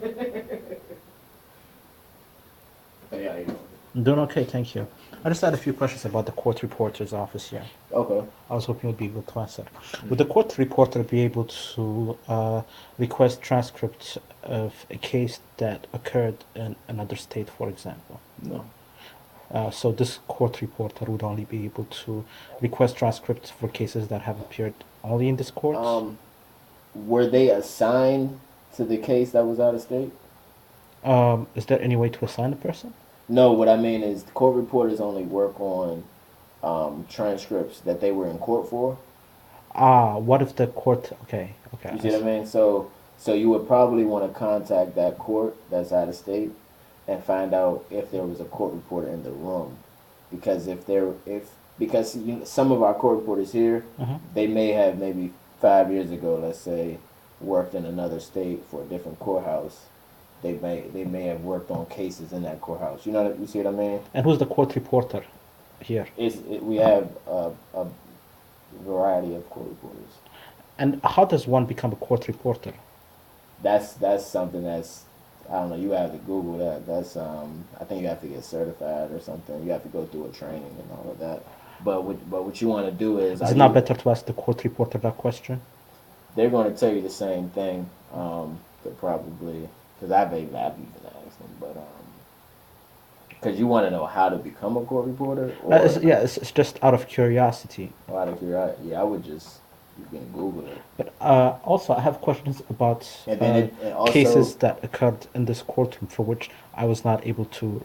Hey, how you doing? I'm doing okay, thank you. I just had a few questions about the court reporter's office here. Okay. I was hoping you'd be able to answer. Would the court reporter be able to request transcripts of a case that occurred in another state, for example? No. So this court reporter would only be able to request transcripts for cases that have appeared only in this court? Um, were they assigned to the case that was out of state? Is there any way to assign a person? No, what I mean is the court reporters only work on transcripts that they were in court for. What if the court? Okay, okay. You see what I mean? So you would probably want to contact that court that's out of state and find out if there was a court reporter in the room, because some of our court reporters here, Mhm. they may have maybe 5 years ago, let's say, worked in another state for a different courthouse. They may have worked on cases in that courthouse. You see what I mean? And who's the court reporter here? We have a variety of court reporters. And how does one become a court reporter? That's something that's, I don't know. You have to Google that. I think you have to get certified or something. You have to go through a training and all of that. But what you want to do is, Is it not better to ask the court reporter that question? they're going to tell you the same thing. They probably, because I've even asked them, but because you want to know how to become a court reporter, or It's just out of curiosity. out of curiosity. Yeah, I would just, you can Google it. But also, I have questions about And then and also, cases that occurred in this courtroom for which I was not able to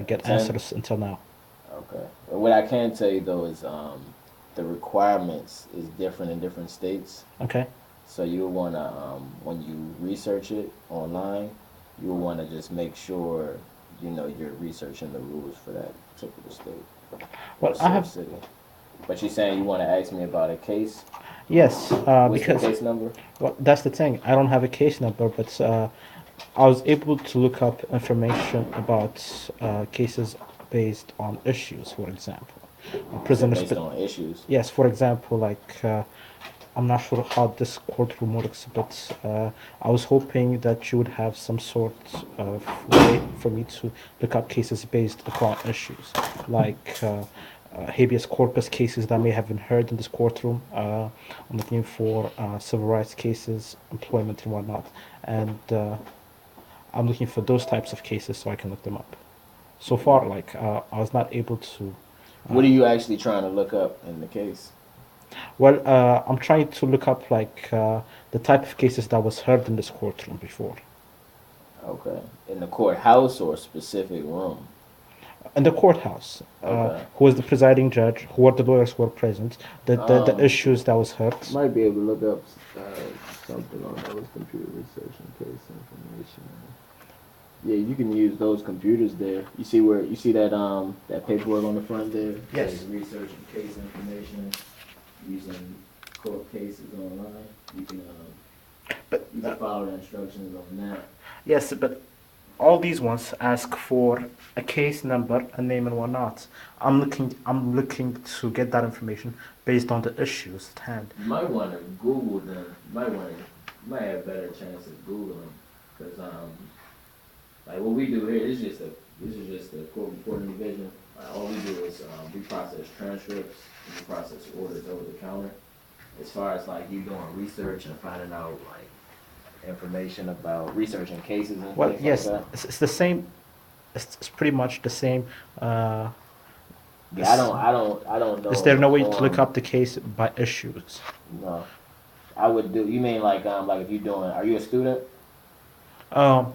get answers until now. okay. And what I can tell you though is the requirements is different in different states. Okay. So you'll want to, when you research it online, you'll want to just make sure you know you're researching the rules for that particular state or Well, I have city. But you're saying you want to ask me about a case? yes, What's the because case number? well, that's the thing. I don't have a case number, but I was able to look up information about cases based on issues, for example. You said Prisoners. based on issues. Yes, for example, like I'm not sure how this courtroom works, but I was hoping that you would have some sort of way for me to look up cases based upon issues, like habeas corpus cases that may have been heard in this courtroom. I'm looking for civil rights cases, employment and whatnot, and I'm looking for those types of cases so I can look them up. So far, like I was not able to. What are you actually trying to look up in the case? Well, I'm trying to look up like the type of cases that was heard in this courtroom before. Okay. In the courthouse or a specific room? In the courthouse, Okay. who was the presiding judge, who were the lawyers who were present, the Um, issues that was heard. Might be able to look up something on those computer research and case information. Yeah, you can use those computers there. You see that paperwork on the front there? Yes. Says research and case information using court cases online. But You can follow the instructions on that. yes, but all these ones ask for a case number, a name, and whatnot. I'm looking to get that information based on the issues at hand. You might want to Google them. You might have a better chance of Googling, because like what we do here this is just a court reporting division. All we do is we process transcripts and we process orders over the counter. As far as like you doing research and finding out like information about researching cases and Well, things yes, like that. it's the same. It's pretty much the same. Yeah, I don't know. Is there no way to look on- up the case by issues? No, I would do. You mean like if you doing? Are you a student? Um,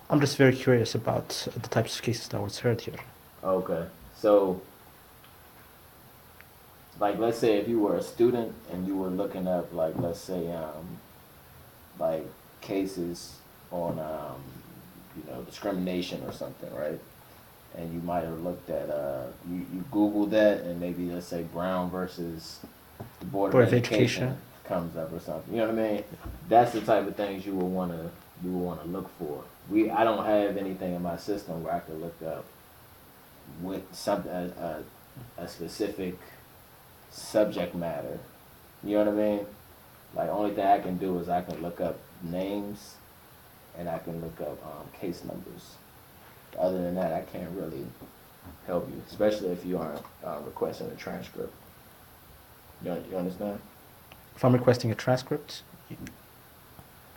I'm just very curious about the types of cases that was heard here. Okay, so like let's say if you were a student and you were looking up like let's say like cases on discrimination or something, right? And you might have looked at you Googled that and maybe let's say Brown versus the Board of Education comes up or something. You know what I mean? That's the type of things you will want to look for. I don't have anything in my system where I could look up with something a specific subject matter. You know what I mean? Like only thing I can do is I can look up names and I can look up case numbers. Other than that, I can't really help you, especially if you aren't requesting a transcript. You understand? If I'm requesting a transcript?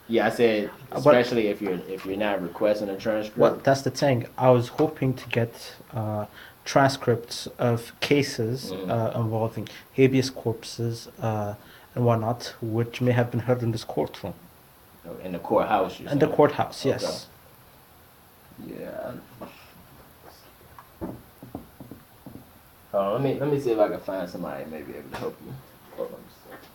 Yeah, I said especially if you're not requesting a transcript. Well, that's the thing. I was hoping to get transcripts of cases involving habeas corpuses and whatnot, which may have been heard in this courtroom. In the courthouse, In the courthouse, yes. Okay. Yeah. Let me see if I can find somebody who may be able to help you. Hold on a second.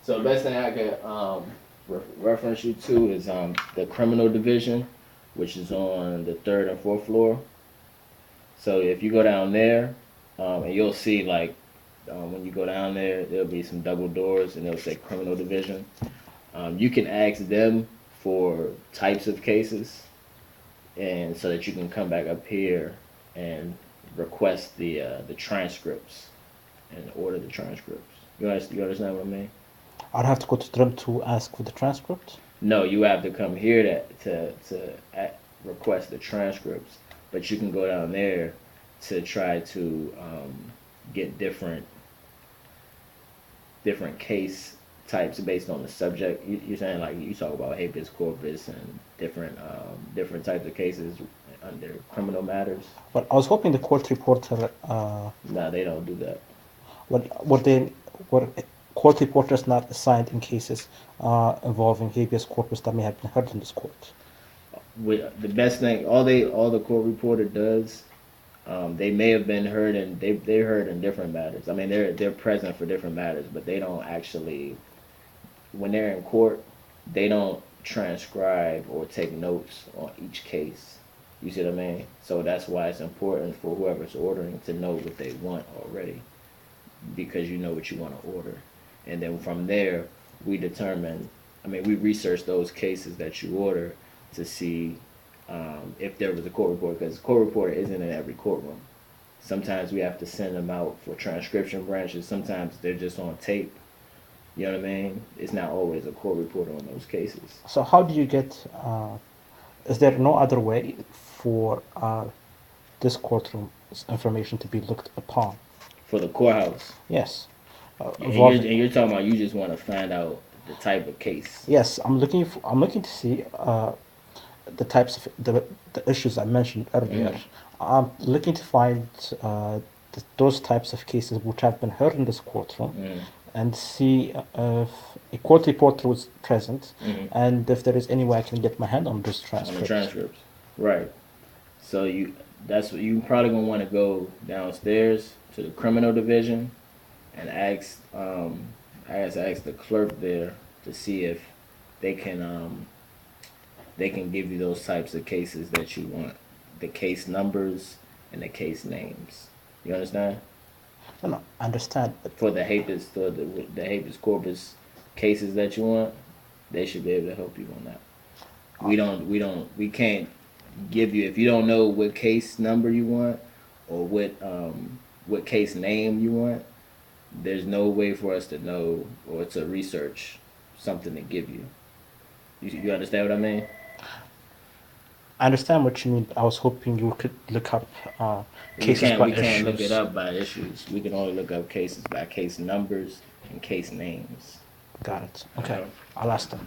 So the best thing I could reference you to is the criminal division, which is on the 3rd and 4th floor. So if you go down there, and you'll see like when you go down there, there'll be some double doors, and it'll say criminal division. You can ask them for types of cases, and so that you can come back up here and request the transcripts and order the transcripts. You understand what I mean? I'd have to go to them to ask for the transcript? No, you have to come here to request the transcripts, but you can go down there to try to get different case types based on the subject. You're saying like you talk about habeas corpus and different types of cases under criminal matters. But I was hoping the court reporter. No, they don't do that. Were court reporters not assigned in cases involving habeas corpus that may have been heard in this court? The best thing, all the court reporter does, they may have been heard and they're heard in different matters. I mean, they're present for different matters, but they don't actually, when they're in court, they don't transcribe or take notes on each case. You see what I mean? So that's why it's important for whoever's ordering to know what they want already, because you know what you want to order. And then from there, we research those cases that you order to see if there was a court reporter, because court reporter isn't in every courtroom. Sometimes we have to send them out for transcription branches. Sometimes they're just on tape. You know what I mean? It's not always a court reporter on those cases. So how do you get, is there no other way for this courtroom's information to be looked upon? For the courthouse? Yes. And you're talking about you just want to find out the type of case? Yes, I'm looking to see the types of the issues I mentioned earlier. Mm-hmm. I'm looking to find those types of cases which have been heard in this courtroom, and see if a court reporter was present, and if there is any way I can get my hand on those transcripts. On the transcripts, right? So you probably gonna want to go downstairs to the criminal division and ask the clerk there to see if they can give you those types of cases that you want, the case numbers and the case names. You understand? No, I understand. For the habeas corpus cases that you want, they should be able to help you on that. We can't give you, if you don't know what case number you want or what case name you want, there's no way for us to know or to research something to give you. You understand what I mean? I understand what you mean. I was hoping you could look up We cases can't by we can't look it issues. up by issues. We can only look up cases by case numbers and case names. Got it. You Okay, know? I'll ask them.